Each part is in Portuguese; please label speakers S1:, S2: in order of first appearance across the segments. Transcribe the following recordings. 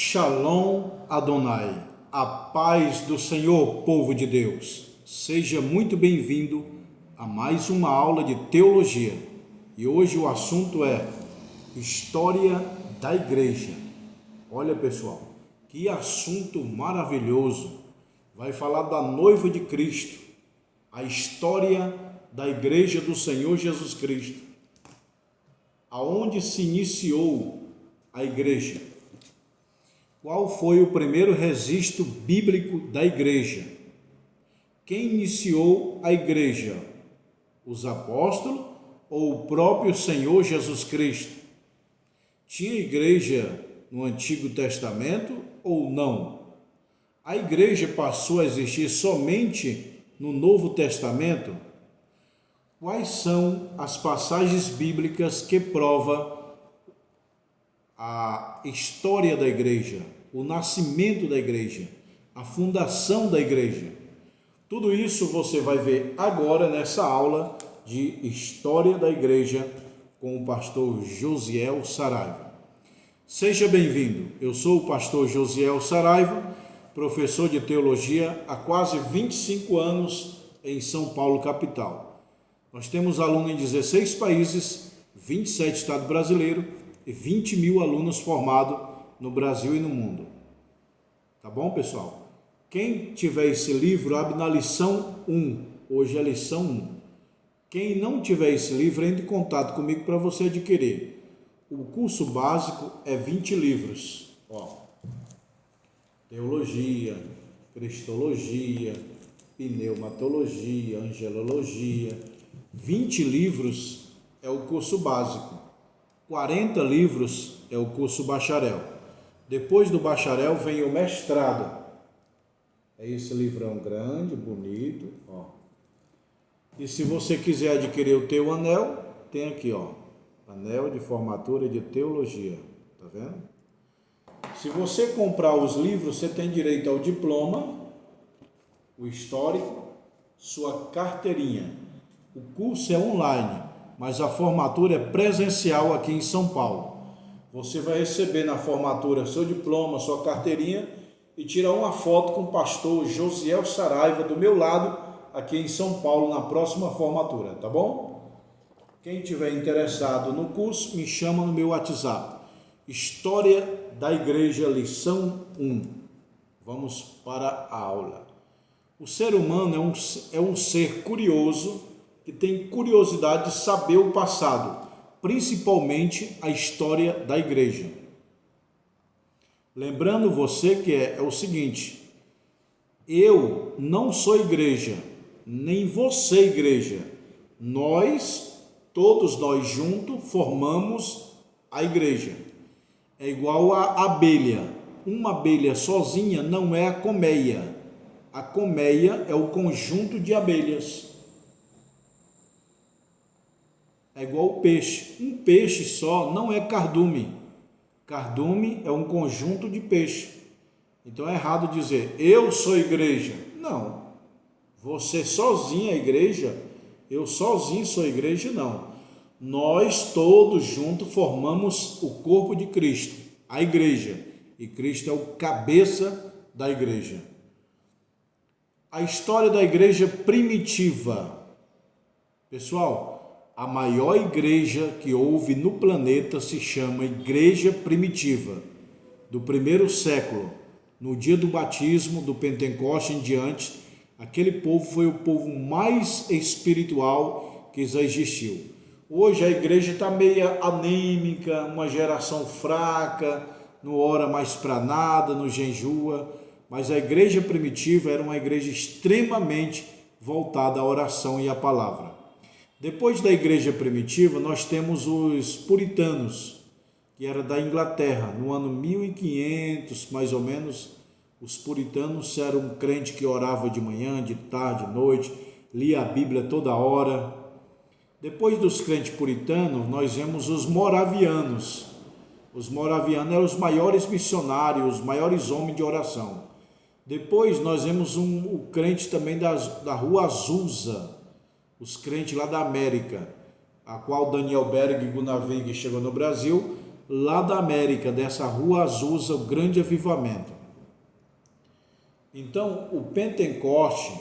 S1: Shalom Adonai, a paz do Senhor, povo de Deus. Seja muito bem-vindo a mais uma aula de teologia. E hoje o assunto é História da Igreja. Olha, pessoal, que assunto maravilhoso. Vai falar da noiva de Cristo, a história da Igreja do Senhor Jesus Cristo. Aonde se iniciou a Igreja? Qual foi o primeiro registro bíblico da igreja? Quem iniciou a igreja? Os apóstolos ou o próprio Senhor Jesus Cristo? Tinha igreja no Antigo Testamento ou não? A igreja passou a existir somente no Novo Testamento? Quais são as passagens bíblicas que provam a história da igreja, o nascimento da igreja, a fundação da igreja? Tudo isso você vai ver agora nessa aula de História da Igreja com o pastor Josiel Saraiva. Seja bem-vindo. Eu sou o pastor Josiel Saraiva, professor de teologia há quase 25 anos em São Paulo, capital. Nós temos alunos em 16 países, 27 estados brasileiros, e 20 mil alunos formados no Brasil e no mundo. Tá bom, pessoal? Quem tiver esse livro, abre na lição 1. Hoje é a lição 1. Quem não tiver esse livro, entre em contato comigo para você adquirir. O curso básico é 20 livros. Teologia, Cristologia, Pneumatologia, Angelologia. 20 livros é o curso básico. 40 livros é o curso bacharel. Depois do bacharel vem o mestrado. É esse livrão grande, bonito, E se você quiser adquirir o teu anel, tem aqui, anel de formatura de teologia. Tá vendo? Se você comprar os livros, você tem direito ao diploma, o histórico, sua carteirinha. O curso é online, mas a formatura é presencial aqui em São Paulo. Você vai receber na formatura seu diploma, sua carteirinha e tirar uma foto com o pastor Josiel Saraiva do meu lado aqui em São Paulo na próxima formatura, tá bom? Quem tiver interessado no curso, me chama no meu WhatsApp. História da Igreja, lição 1. Vamos para a aula. O ser humano é um ser curioso, que tem curiosidade de saber o passado, principalmente a história da igreja. Lembrando você que é o seguinte: eu não sou igreja, nem você igreja. Todos nós juntos formamos a igreja. É igual a abelha. Uma abelha sozinha não é a colmeia. A colmeia é o conjunto de abelhas. É igual o peixe. Um peixe só não é cardume. Cardume é um conjunto de peixe. Então é errado dizer, eu sou igreja. Não. Você sozinho é igreja, eu sozinho sou igreja, não. Nós todos juntos formamos o corpo de Cristo, a igreja. E Cristo é o cabeça da igreja. A história da igreja primitiva. Pessoal, a maior igreja que houve no planeta se chama Igreja Primitiva, do primeiro século. No dia do batismo, do Pentecoste em diante, aquele povo foi o povo mais espiritual que já existiu. Hoje a igreja está meio anêmica, uma geração fraca, não ora mais para nada, não jejua, mas a igreja primitiva era uma igreja extremamente voltada à oração e à palavra. Depois da igreja primitiva, nós temos os puritanos, que era da Inglaterra. No ano 1500, mais ou menos, os puritanos eram um crente que orava de manhã, de tarde, de noite, lia a Bíblia toda hora. Depois dos crentes puritanos, nós vemos os moravianos. Os moravianos eram os maiores missionários, os maiores homens de oração. Depois nós vemos o crente também da Rua Azusa, os crentes lá da América, a qual Daniel Berg e Gunnar Wig chegou no Brasil. lá da América, dessa Rua Azusa, o grande avivamento. Então, o Pentecoste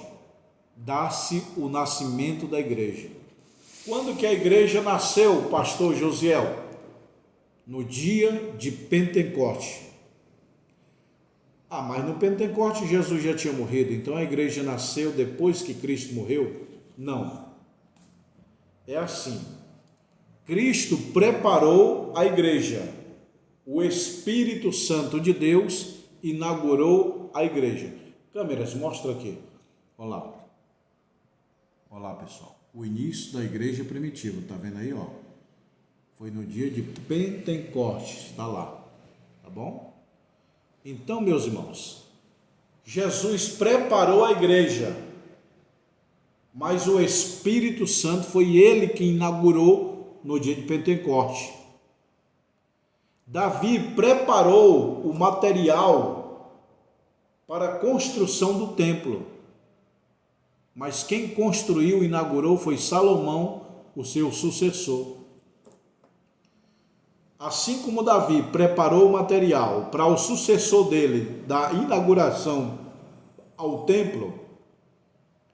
S1: dá-se o nascimento da igreja. Quando que a igreja nasceu, pastor Josiel? No dia de Pentecoste. Mas no Pentecoste Jesus já tinha morrido, então a igreja nasceu depois que Cristo morreu? Não. É assim. Cristo preparou a igreja. O Espírito Santo de Deus inaugurou a igreja. Câmeras, mostra aqui. Olha lá. Olha lá, pessoal. O início da igreja primitiva, tá vendo aí, ó? Foi no dia de Pentecostes, está lá. Tá bom? Então, meus irmãos, Jesus preparou a igreja, mas o Espírito Santo foi ele que inaugurou no dia de Pentecoste. Davi preparou o material para a construção do templo, mas quem construiu e inaugurou foi Salomão, o seu sucessor. Assim como Davi preparou o material para o sucessor dele da inauguração ao templo,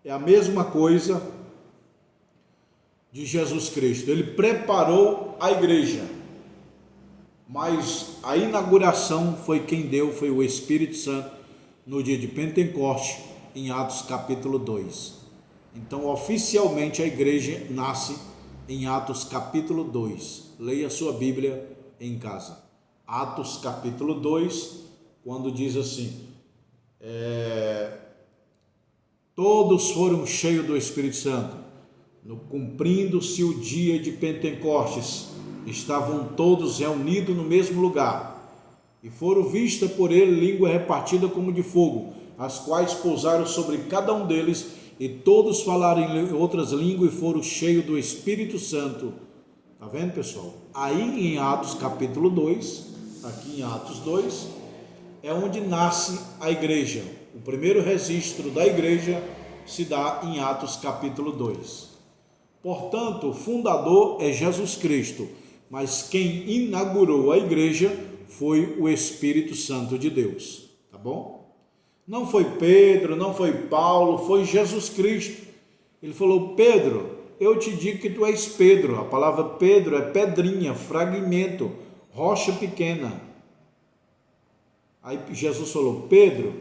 S1: é a mesma coisa de Jesus Cristo. Ele preparou a igreja, mas a inauguração foi quem deu, foi o Espírito Santo no dia de Pentecoste, em Atos capítulo 2. Então, oficialmente, a igreja nasce em Atos capítulo 2. Leia a sua Bíblia em casa. Atos capítulo 2, quando diz assim, todos foram cheios do Espírito Santo, cumprindo-se o dia de Pentecostes, estavam todos reunidos no mesmo lugar, e foram vistas por ele língua repartida como de fogo, as quais pousaram sobre cada um deles, e todos falaram em outras línguas e foram cheios do Espírito Santo. Tá vendo, pessoal? Aí em Atos capítulo 2, aqui em Atos 2, é onde nasce a igreja. O primeiro registro da igreja se dá em Atos capítulo 2. Portanto, o fundador é Jesus Cristo, mas quem inaugurou a igreja foi o Espírito Santo de Deus. Tá bom? Não foi Pedro, não foi Paulo, foi Jesus Cristo. Ele falou, Pedro, eu te digo que tu és Pedro. A palavra Pedro é pedrinha, fragmento, rocha pequena. Aí Jesus falou, Pedro,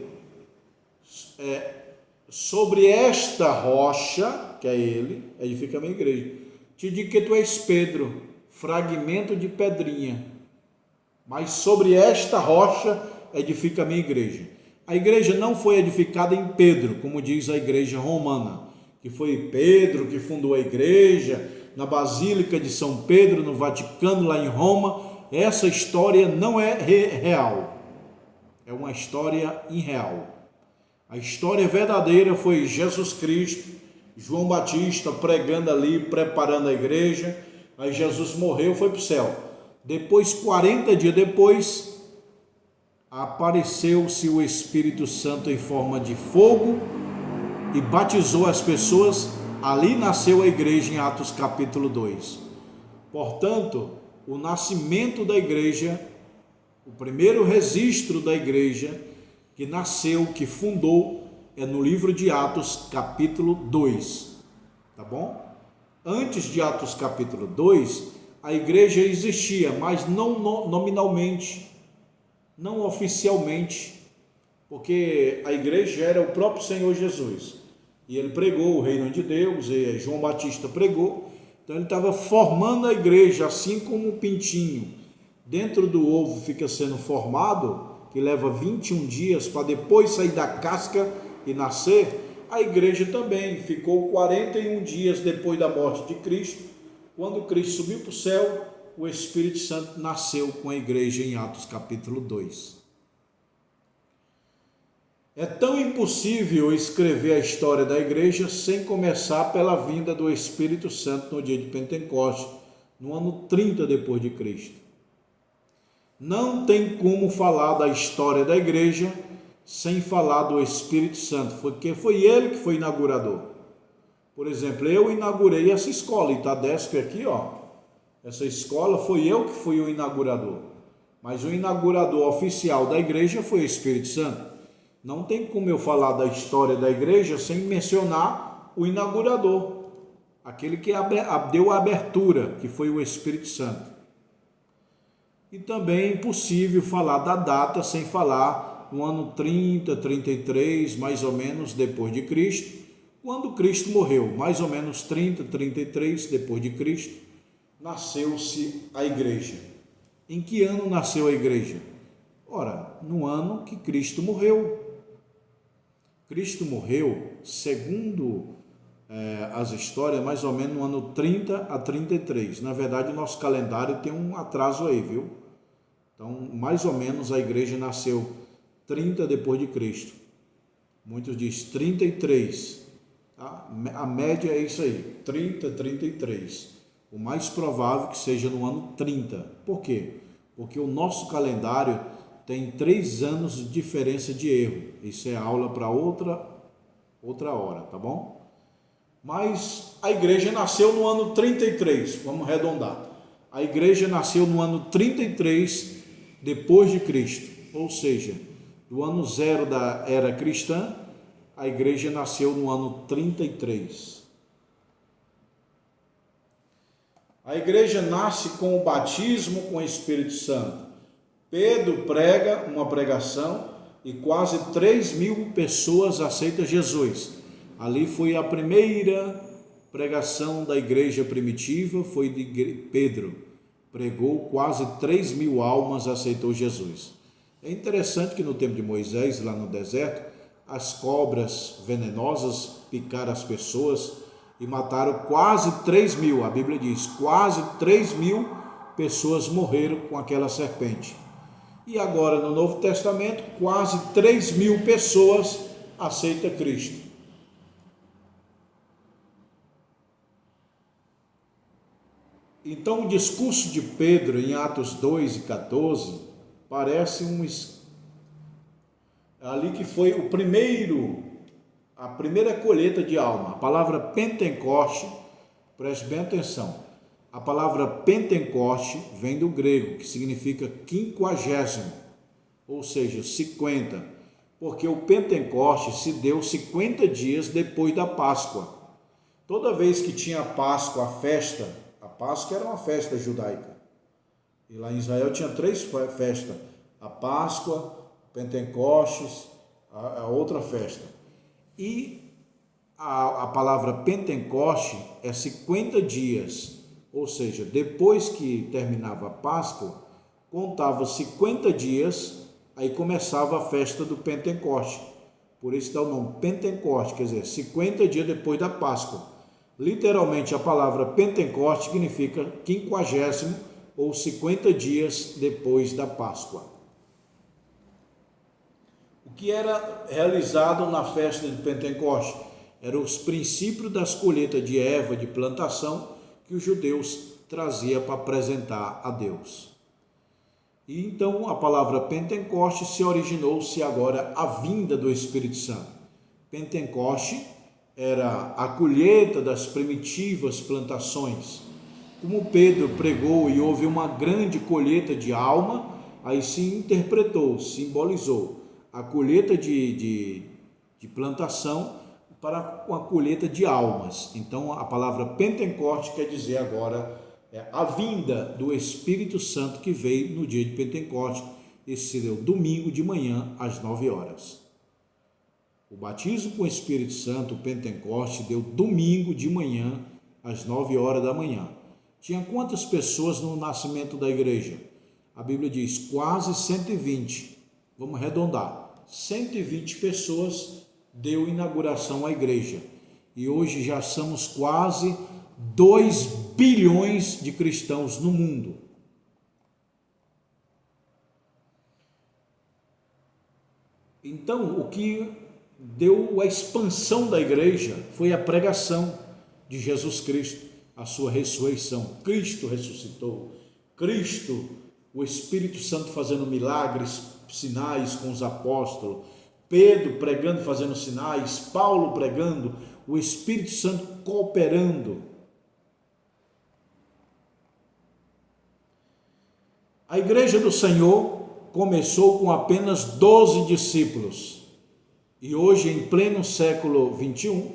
S1: sobre esta rocha, que é ele, edifica a minha igreja. Te digo que tu és Pedro, fragmento de pedrinha. Mas sobre esta rocha edifica a minha igreja. A igreja não foi edificada em Pedro, como diz a igreja romana, que foi Pedro que fundou a igreja, na Basílica de São Pedro, no Vaticano, lá em Roma. Essa história não é real, é uma história irreal. A história verdadeira foi Jesus Cristo, João Batista pregando ali, preparando a igreja. Aí Jesus morreu, foi para o céu. Depois, 40 dias depois, apareceu-se o Espírito Santo em forma de fogo e batizou as pessoas. Ali nasceu a igreja em Atos capítulo 2. Portanto, o nascimento da igreja, o primeiro registro da igreja que nasceu, que fundou, é no livro de Atos capítulo 2. Tá bom? Antes de Atos capítulo 2, a igreja existia, mas não nominalmente, não oficialmente, porque a igreja era o próprio Senhor Jesus, e ele pregou o reino de Deus, e João Batista pregou, então ele estava formando a igreja, assim como o pintinho dentro do ovo fica sendo formado, que leva 21 dias para depois sair da casca e nascer. A igreja também ficou 41 dias depois da morte de Cristo. Quando Cristo subiu para o céu, o Espírito Santo nasceu com a igreja em Atos capítulo 2. É tão impossível escrever a história da igreja sem começar pela vinda do Espírito Santo no dia de Pentecostes, no ano 30 depois de Cristo. Não tem como falar da história da igreja sem falar do Espírito Santo, porque foi ele que foi inaugurador. Por exemplo, eu inaugurei essa escola, Itadesp aqui, ó. Essa escola foi eu que fui o inaugurador, mas o inaugurador oficial da igreja foi o Espírito Santo. Não tem como eu falar da história da igreja sem mencionar o inaugurador, aquele que deu a abertura, que foi o Espírito Santo. E também é impossível falar da data sem falar no ano 30, 33, mais ou menos depois de Cristo, quando Cristo morreu, mais ou menos 30, 33 depois de Cristo, nasceu-se a igreja. Em que ano nasceu a igreja? Ora, no ano que Cristo morreu. Cristo morreu, segundo as histórias, mais ou menos no ano 30 a 33. Na verdade, o nosso calendário tem um atraso aí, viu? Então, mais ou menos a igreja nasceu 30 depois de Cristo. Muitos dizem 33. Tá? A média é isso aí, 30, 33. O mais provável que seja no ano 30. Por quê? Porque o nosso calendário tem 3 anos de diferença de erro. Isso é aula para outra hora, tá bom? Mas a igreja nasceu no ano 33, vamos arredondar. A igreja nasceu no ano 33 depois de Cristo, ou seja, do ano 0 da era cristã, a igreja nasceu no ano 33. A igreja nasce com o batismo com o Espírito Santo. Pedro prega uma pregação e quase 3.000 pessoas aceitam Jesus. Ali foi a primeira pregação da igreja primitiva, foi de Pedro. Pregou, quase 3.000 almas aceitou Jesus. É interessante que no tempo de Moisés, lá no deserto, as cobras venenosas picaram as pessoas e mataram quase 3.000. A Bíblia diz, quase 3.000 pessoas morreram com aquela serpente. E agora no Novo Testamento, quase 3.000 pessoas aceitam Cristo. Então o discurso de Pedro em Atos 2 e 14 parece ali que foi a primeira colheita de alma. A palavra Pentecoste, preste bem atenção, a palavra Pentecoste vem do grego, que significa 50, ou seja, 50, porque o Pentecoste se deu 50 dias depois da Páscoa. Toda vez que tinha a Páscoa, a Páscoa era uma festa judaica, e lá em Israel tinha 3 festas, a Páscoa, Pentecostes, a outra festa. E a palavra Pentecoste é 50 dias, ou seja, depois que terminava a Páscoa, contava 50 dias, aí começava a festa do Pentecoste. Por isso dá o nome Pentecoste, quer dizer, 50 dias depois da Páscoa. Literalmente a palavra Pentecoste significa 50 ou 50 dias depois da Páscoa. O que era realizado na festa de Pentecoste eram os princípios das colheitas de erva de plantação que os judeus traziam para apresentar a Deus. E então a palavra Pentecoste se originou-se agora a vinda do Espírito Santo. Pentecoste era a colheita das primitivas plantações. Como Pedro pregou e houve uma grande colheita de alma, aí se interpretou, simbolizou a colheita de plantação para uma colheita de almas. Então a palavra Pentecoste quer dizer agora a vinda do Espírito Santo que veio no dia de Pentecoste. Esse seria o domingo de manhã às 9 horas. O batismo com o Espírito Santo, o Pentecoste, deu domingo de manhã, às 9 horas da manhã. Tinha quantas pessoas no nascimento da igreja? A Bíblia diz quase 120. Vamos arredondar. 120 pessoas deu inauguração à igreja. E hoje já somos quase 2 bilhões de cristãos no mundo. Então, o que deu a expansão da igreja foi a pregação de Jesus Cristo, a sua ressurreição. Cristo ressuscitou, Cristo, o Espírito Santo fazendo milagres, sinais com os apóstolos, Pedro pregando, fazendo sinais, Paulo pregando, o Espírito Santo cooperando. A igreja do Senhor começou com apenas 12 discípulos e hoje, em pleno século 21,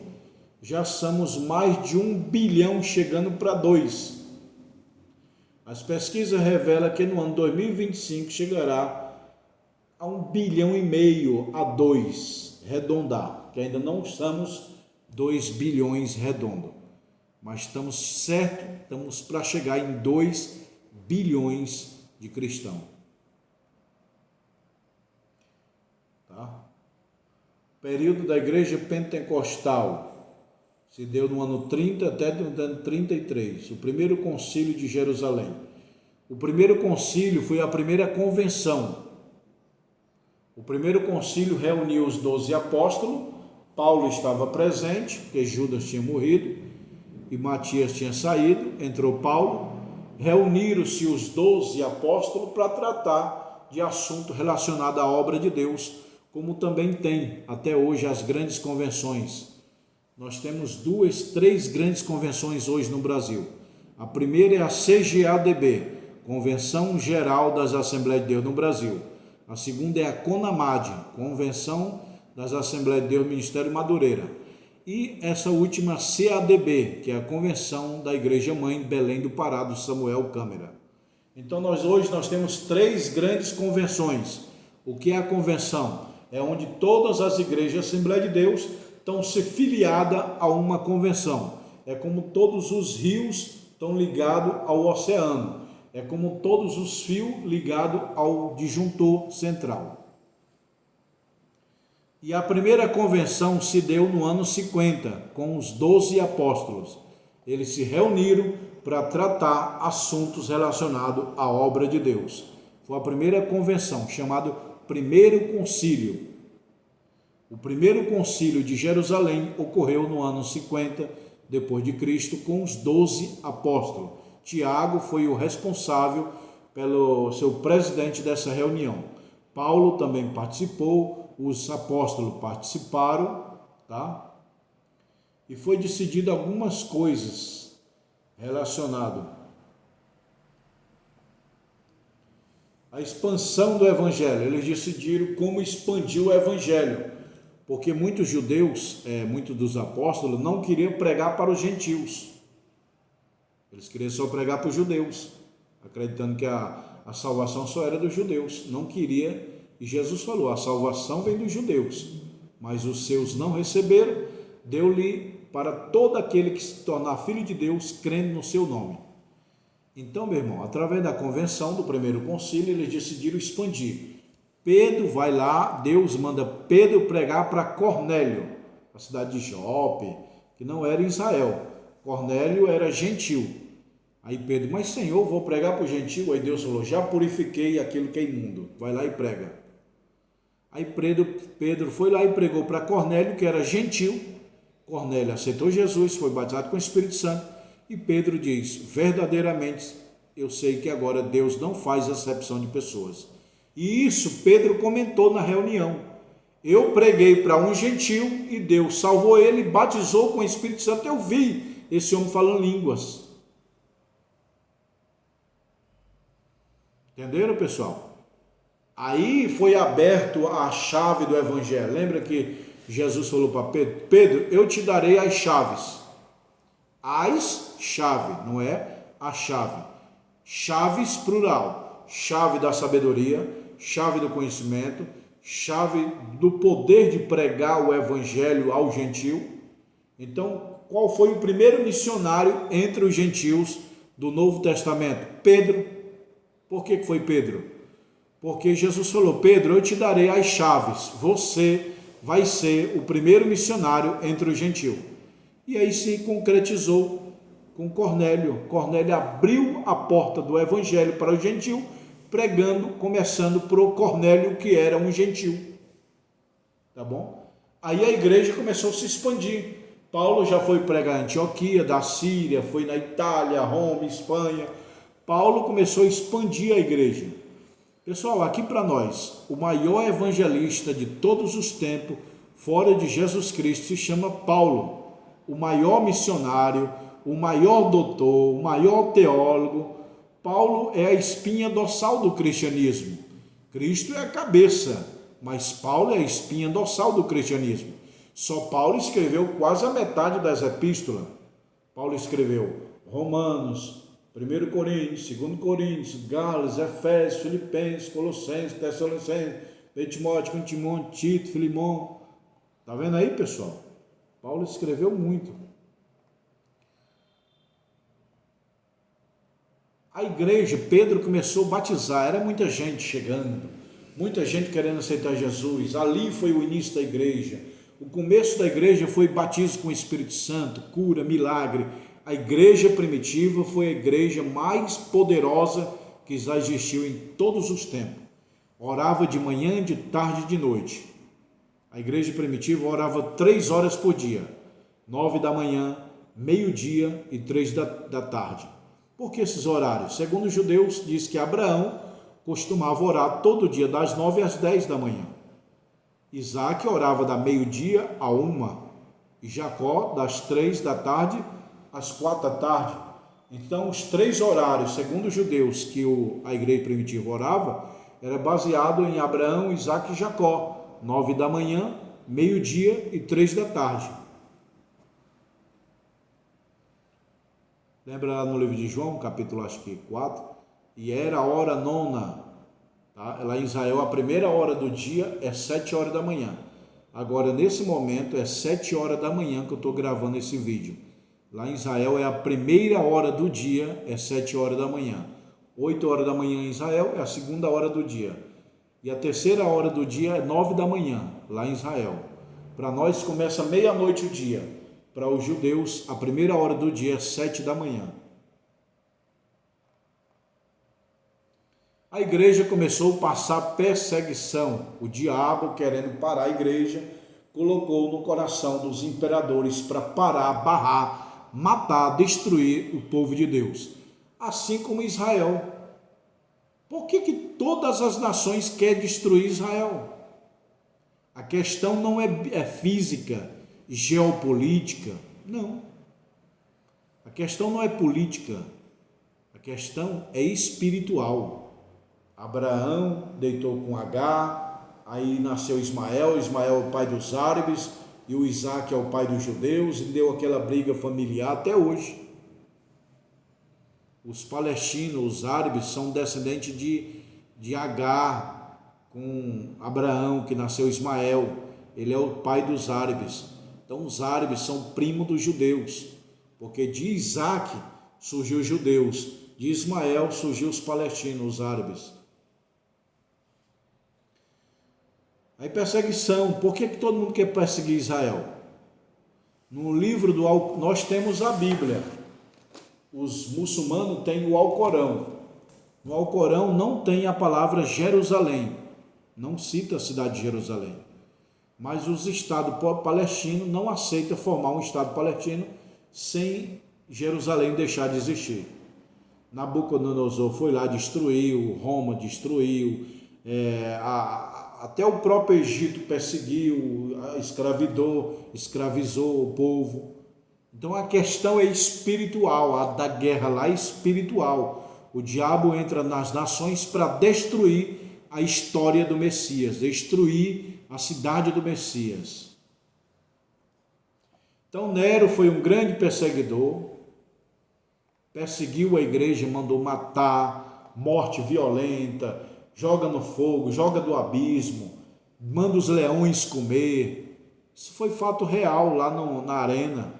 S1: já somos mais de 1 bilhão, chegando para 2. As pesquisas revelam que no ano 2025 chegará a 1,5 bilhão a 2, arredondar, que ainda não estamos 2 bilhões redondo, mas estamos certo, estamos para chegar em 2 bilhões de cristãos. Tá? O período da igreja pentecostal se deu no ano 30 até no ano 33, o primeiro concílio de Jerusalém. O primeiro concílio foi a primeira convenção. O primeiro concílio reuniu os 12 apóstolos. Paulo estava presente, porque Judas tinha morrido e Matias tinha saído, entrou Paulo. Reuniram-se os 12 apóstolos para tratar de assunto relacionado à obra de Deus, como também tem até hoje as grandes convenções. Nós temos 2, 3 grandes convenções hoje no Brasil. A primeira é a CGADB, Convenção Geral das Assembleias de Deus no Brasil. A segunda é a CONAMAD, Convenção das Assembleias de Deus Ministério Madureira. E essa última CADB, que é a Convenção da Igreja Mãe Belém do Pará, do Samuel Câmara. Então hoje nós temos 3 grandes convenções. O que é a convenção? É onde todas as igrejas da Assembleia de Deus estão se filiadas a uma convenção. É como todos os rios estão ligados ao oceano. É como todos os fios ligados ao disjuntor central. E a primeira convenção se deu no ano 50, com os 12 apóstolos. Eles se reuniram para tratar assuntos relacionados à obra de Deus. Foi a primeira convenção, chamado Primeiro Concílio. O primeiro concílio de Jerusalém ocorreu no ano 50 depois de Cristo, com os 12 apóstolos. Tiago foi o responsável pelo seu presidente dessa reunião. Paulo também participou, os apóstolos participaram, tá? E foi decidido algumas coisas relacionadas à expansão do evangelho. Eles decidiram como expandir o evangelho. Porque muitos judeus, muitos dos apóstolos, não queriam pregar para os gentios. Eles queriam só pregar para os judeus, acreditando que a salvação só era dos judeus. Não queria, e Jesus falou, a salvação vem dos judeus, mas os seus não receberam, deu-lhe para todo aquele que se tornar filho de Deus, crendo no seu nome. Então, meu irmão, através da convenção do primeiro concílio, eles decidiram expandir. Pedro vai lá, Deus manda Pedro pregar para Cornélio, a cidade de Jope, que não era Israel. Cornélio era gentil. Aí Pedro, mas Senhor, vou pregar para o gentil? Aí Deus falou, já purifiquei aquilo que é imundo, vai lá e prega. Aí Pedro foi lá e pregou para Cornélio, que era gentil. Cornélio aceitou Jesus, foi batizado com o Espírito Santo. E Pedro diz, verdadeiramente, eu sei que agora Deus não faz acepção de pessoas. E isso Pedro comentou na reunião. Eu preguei para um gentil e Deus salvou ele, batizou com o Espírito Santo. Eu vi esse homem falando línguas. Entenderam, pessoal? Aí foi aberto a chave do evangelho. Lembra que Jesus falou para Pedro, Pedro, eu te darei as chaves. As chave, não é a chave. Chaves plural. Chave da sabedoria, chave do conhecimento, chave do poder de pregar o evangelho ao gentil. Então, qual foi o primeiro missionário entre os gentios do Novo Testamento? Pedro. Por que foi Pedro? Porque Jesus falou, Pedro, eu te darei as chaves, você vai ser o primeiro missionário entre os gentios. E aí se concretizou com Cornélio. Cornélio abriu a porta do evangelho para o gentil, pregando, começando por Cornélio, que era um gentil. Tá bom? Aí a igreja começou a se expandir. Paulo já foi pregar em Antioquia, da Síria, foi na Itália, Roma, Espanha. Paulo começou a expandir a igreja. Pessoal, aqui para nós, o maior evangelista de todos os tempos, fora de Jesus Cristo, se chama Paulo. O maior missionário, o maior doutor, o maior teólogo, Paulo é a espinha dorsal do cristianismo. Cristo é a cabeça, mas Paulo é a espinha dorsal do cristianismo. Só Paulo escreveu quase a metade das epístolas. Paulo escreveu Romanos, 1 Coríntios, 2 Coríntios, Gálatas, Efésios, Filipenses, Colossenses, Tessalonicenses, Timóteo, Timóteo, Tito, Filemão. Está vendo aí, pessoal? Paulo escreveu muito. A igreja, Pedro começou a batizar, era muita gente chegando, muita gente querendo aceitar Jesus. Ali foi o início da igreja. O começo da igreja foi batismo com o Espírito Santo, cura, milagre. A igreja primitiva foi a igreja mais poderosa que já existiu em todos os tempos. Orava de manhã, de tarde e de noite. A igreja primitiva orava 3 horas por dia, 9 da manhã, meio-dia e 3 da tarde. Por que esses horários? Segundo os judeus, diz que Abraão costumava orar todo dia, das 9 às 10 da manhã. Isaac orava da meio-dia a 1, e Jacó das 3 da tarde às 4 da tarde. Então, os 3 horários, segundo os judeus, que a igreja primitiva orava, era baseado em Abraão, Isaac e Jacó, 9 da manhã, meio-dia e 3 da tarde. Lembra lá no livro de João, capítulo acho que 4? E era a hora 9, tá? Lá em Israel, a primeira hora do dia é 7 horas da manhã. Agora, nesse momento, é 7 horas da manhã que eu estou gravando esse vídeo. Lá em Israel, é a primeira hora do dia, é 7 horas da manhã. 8 horas da manhã em Israel, é a segunda hora do dia. E a terceira hora do dia é 9 da manhã, lá em Israel. Para nós, começa meia-noite o dia. Para os judeus, a primeira hora do dia é 7 da manhã. A igreja começou a passar perseguição. O diabo, querendo parar a igreja, colocou no coração dos imperadores para parar, barrar, matar, destruir o povo de Deus. Assim como Israel. Por que todas as nações querem destruir Israel? A questão não é física, geopolítica, não. A questão não é política, a questão é espiritual. Abraão deitou com Agar, aí nasceu Ismael, Ismael é o pai dos árabes, e o Isaac é o pai dos judeus, e deu aquela briga familiar até hoje. Os palestinos, os árabes, são descendentes de Agar, com Abraão, que nasceu Ismael, ele é o pai dos árabes. Então os árabes são primos dos judeus, porque de Isaac surgiu os judeus, de Ismael surgiu os palestinos, os árabes. Aí perseguição, por que todo mundo quer perseguir Israel? No livro nós temos a Bíblia, os muçulmanos têm o Alcorão. No Alcorão não tem a palavra Jerusalém, não cita a cidade de Jerusalém. Mas os estados palestinos não aceitam formar um estado palestino sem Jerusalém deixar de existir. Nabucodonosor foi lá, destruiu, Roma destruiu, até o próprio Egito perseguiu, escravizou o povo. Então a questão é espiritual, a da guerra lá é espiritual. O diabo entra nas nações para destruir a história do Messias, destruir a cidade do Messias. Então Nero foi um grande perseguidor, perseguiu a igreja, mandou matar, morte violenta, joga no fogo, joga do abismo, manda os leões comer. Isso foi fato real lá na arena.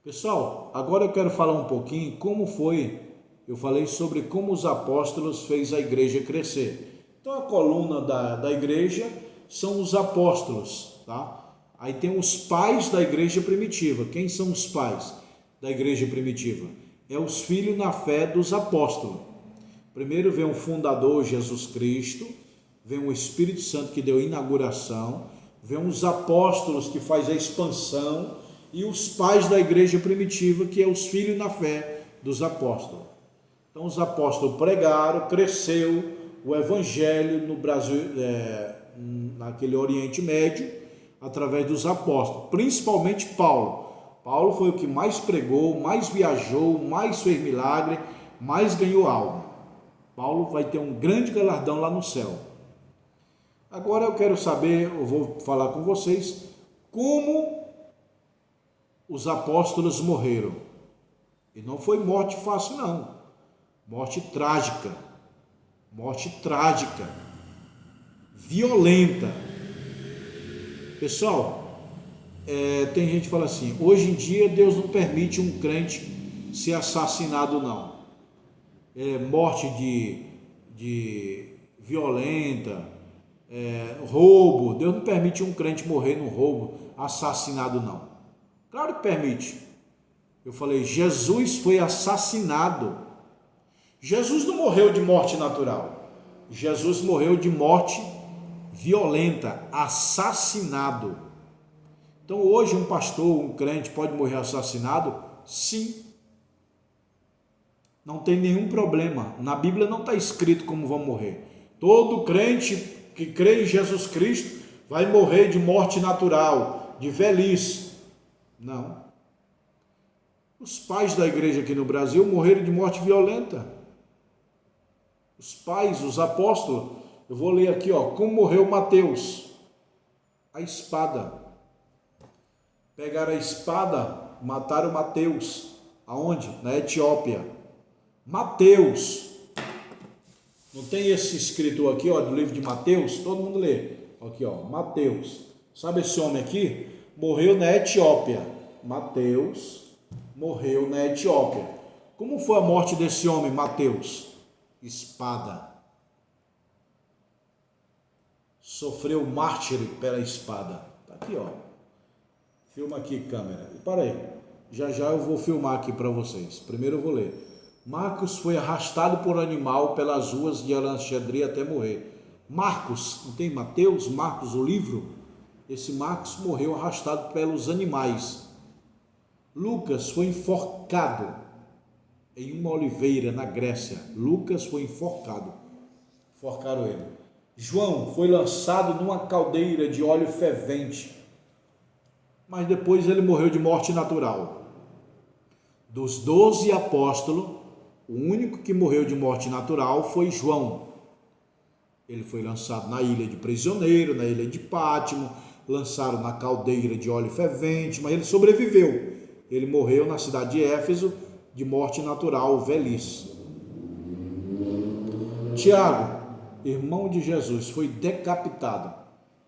S1: Pessoal, agora eu quero falar um pouquinho como foi, eu falei sobre como os apóstolos fez a igreja crescer. Então a coluna da igreja são os apóstolos, tá? Aí tem os pais da igreja primitiva. Quem são os pais da igreja primitiva? É os filhos na fé dos apóstolos. Primeiro vem o fundador Jesus Cristo, vem o Espírito Santo que deu inauguração, vem os apóstolos que faz a expansão e os pais da igreja primitiva, que é os filhos na fé dos apóstolos. Então os apóstolos pregaram, cresceu o evangelho no Brasil, naquele Oriente Médio, através dos apóstolos, principalmente Paulo. Paulo foi o que mais pregou, mais viajou, mais fez milagre, mais ganhou alma. Paulo vai ter um grande galardão lá no céu. Agora eu quero saber, eu vou falar com vocês, como os apóstolos morreram. E não foi morte fácil, não. Morte trágica, violenta. Pessoal, tem gente que fala assim, hoje em dia Deus não permite um crente ser assassinado, não. Morte de violenta, roubo. Deus não permite um crente morrer no roubo, assassinado, não. Claro que permite. Eu falei, Jesus foi assassinado. Jesus não morreu de morte natural. Jesus morreu de morte violenta, assassinado. Então hoje um pastor, um crente pode morrer assassinado? Sim. Não tem nenhum problema. Na Bíblia não está escrito como vão morrer. Todo crente que crê em Jesus Cristo vai morrer de morte natural, de velhice. Não. Os pais da igreja aqui no Brasil morreram de morte violenta. Os pais, os apóstolos. Eu vou ler aqui, como morreu Mateus. A espada. Pegaram a espada, mataram Mateus. Aonde? Na Etiópia. Mateus. Não tem esse escrito aqui, do livro de Mateus? Todo mundo lê. Aqui, Mateus. Sabe esse homem aqui? Morreu na Etiópia. Mateus morreu na Etiópia. Como foi a morte desse homem, Mateus? Espada. Sofreu mártir pela espada. Tá aqui, Filma aqui, câmera. E para aí. Já eu vou filmar aqui para vocês. Primeiro eu vou ler. Marcos foi arrastado por animal pelas ruas de Alexandria até morrer. Marcos, não tem Mateus? Marcos, o livro? Esse Marcos morreu arrastado pelos animais. Lucas foi enforcado em uma oliveira na Grécia. Lucas foi enforcado. Enforcaram ele. João foi lançado numa caldeira de óleo fervente. Mas depois ele morreu de morte natural. Dos 12 apóstolos, o único que morreu de morte natural foi João. Ele foi lançado na ilha de prisioneiro, na ilha de Pátimo, lançaram na caldeira de óleo fervente, mas ele sobreviveu. Ele morreu na cidade de Éfeso de morte natural, velhice. Tiago, irmão de Jesus, foi decapitado.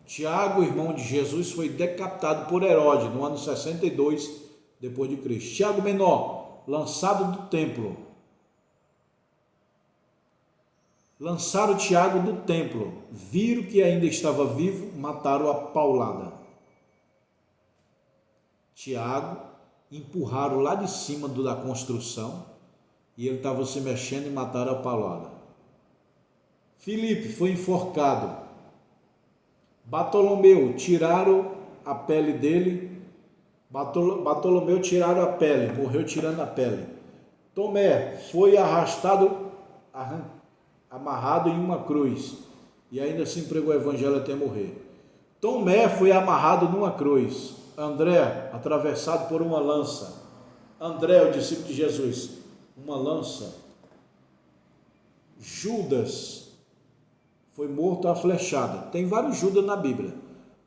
S1: Tiago, irmão de Jesus, foi decapitado por Herodes no ano 62 depois de Cristo. Tiago menor, lançado do templo. Lançaram Tiago do templo, viram que ainda estava vivo, mataram a paulada. Tiago empurraram lá de cima da construção e ele estava se mexendo e mataram a paulada. Filipe foi enforcado. Bartolomeu, tiraram a pele dele. Bartolomeu tiraram a pele, morreu tirando a pele. Tomé foi amarrado em uma cruz e ainda assim pregou o evangelho até morrer. Tomé foi amarrado numa cruz. André, atravessado por uma lança. André, o discípulo de Jesus, uma lança. Judas foi morto à flechada. Tem vários Judas na Bíblia,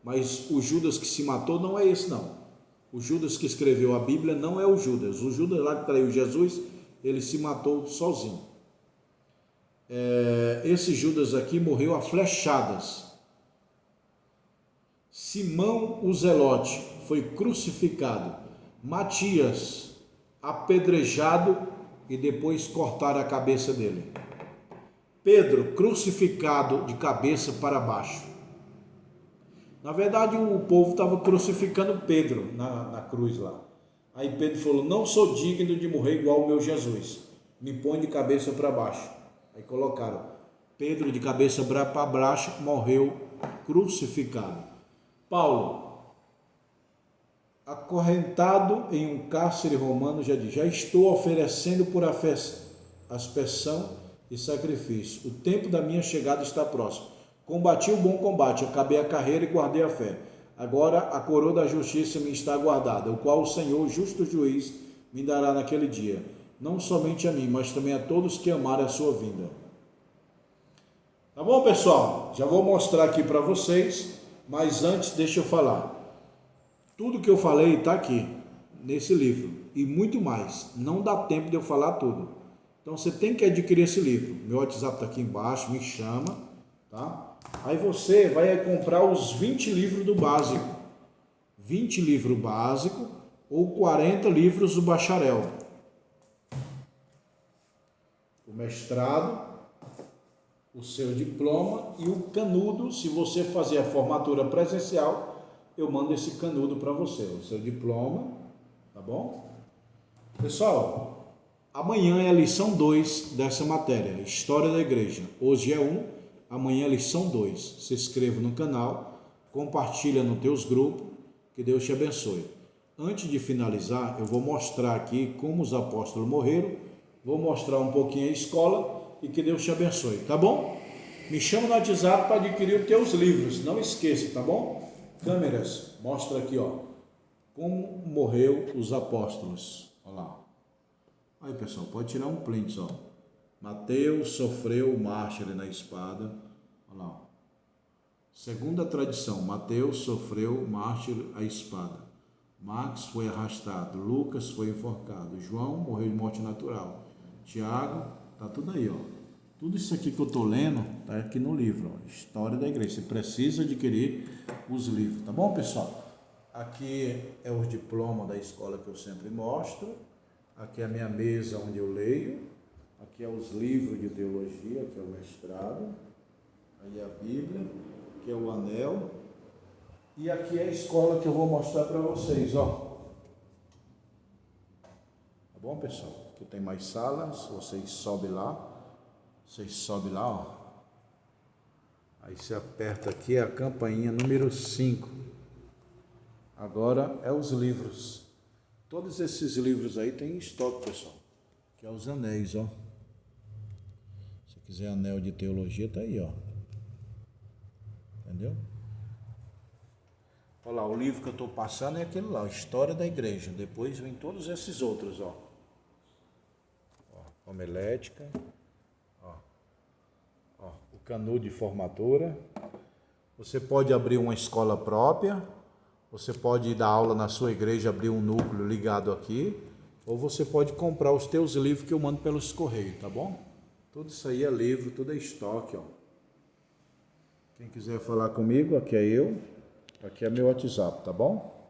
S1: mas o Judas que se matou não é esse, não. O Judas que escreveu a Bíblia não é o Judas. O Judas lá que traiu Jesus, ele se matou sozinho. Esse Judas aqui morreu a flechadas. Simão o Zelote foi crucificado. Matias apedrejado e depois cortaram a cabeça dele. Pedro crucificado de cabeça para baixo. Na verdade o povo estava crucificando Pedro na cruz lá. Aí Pedro falou, não sou digno de morrer igual o meu Jesus, me põe de cabeça para baixo. Aí colocaram Pedro de cabeça para baixo, morreu crucificado. Paulo, acorrentado em um cárcere romano, já diz, já estou oferecendo por aspersão e sacrifício. O tempo da minha chegada está próximo. Combati o bom combate, acabei a carreira e guardei a fé. Agora a coroa da justiça me está guardada, o qual o Senhor, justo juiz, me dará naquele dia. não somente a mim, mas também a todos que amarem a sua vinda. Tá bom, pessoal? Já vou mostrar aqui para vocês, mas antes deixa eu falar. Tudo que eu falei está aqui, nesse livro, e muito mais. Não dá tempo de eu falar tudo. Então você tem que adquirir esse livro. Meu WhatsApp está aqui embaixo, me chama, tá? Aí você vai comprar os 20 livros do básico. 20 livros básico ou 40 livros do bacharel. O mestrado, o seu diploma e o canudo. Se você fazer a formatura presencial, eu mando esse canudo para você, o seu diploma, tá bom? Pessoal, amanhã é a lição 2 dessa matéria, História da Igreja. Hoje é 1, amanhã é a lição 2. Se inscreva no canal, compartilha nos teus grupos, que Deus te abençoe. Antes de finalizar, eu vou mostrar aqui como os apóstolos morreram, vou mostrar um pouquinho a escola e que Deus te abençoe, tá bom? Me chama no WhatsApp para adquirir os teus livros, não esqueça, tá bom? Câmeras, mostra aqui, ó, como morreu os apóstolos, olha lá. Aí, pessoal, pode tirar um print, ó. Mateus sofreu o mártir na espada, olha lá. Segunda tradição, Mateus sofreu o mártir à espada. Marcos foi arrastado, Lucas foi enforcado, João morreu de morte natural, Tiago, tá tudo aí, ó. Tudo isso aqui que eu tô lendo tá aqui no livro, ó, História da Igreja. Você precisa adquirir os livros, tá bom, pessoal? Aqui é o diploma da escola que eu sempre mostro. Aqui é a minha mesa onde eu leio. Aqui é os livros de teologia, que é o mestrado. Aí é a Bíblia, que é o anel. E aqui é a escola que eu vou mostrar para vocês, ó. Tá bom, pessoal? Aqui tem mais salas, vocês sobem lá. Ó. Aí você aperta aqui a campainha número 5. Agora é os livros. Todos esses livros aí tem em estoque, pessoal. Que é os anéis, ó. Se quiser anel de teologia, tá aí, ó. Entendeu? Olha lá, o livro que eu estou passando é aquele lá, História da Igreja. Depois vem todos esses outros, ó. Homilética. Ó, o canudo de formatura. Você pode abrir uma escola própria. Você pode dar aula na sua igreja, abrir um núcleo ligado aqui. Ou você pode comprar os teus livros que eu mando pelos correios, tá bom? Tudo isso aí é livro, tudo é estoque, ó. Quem quiser falar comigo, aqui é eu. Aqui é meu WhatsApp, tá bom?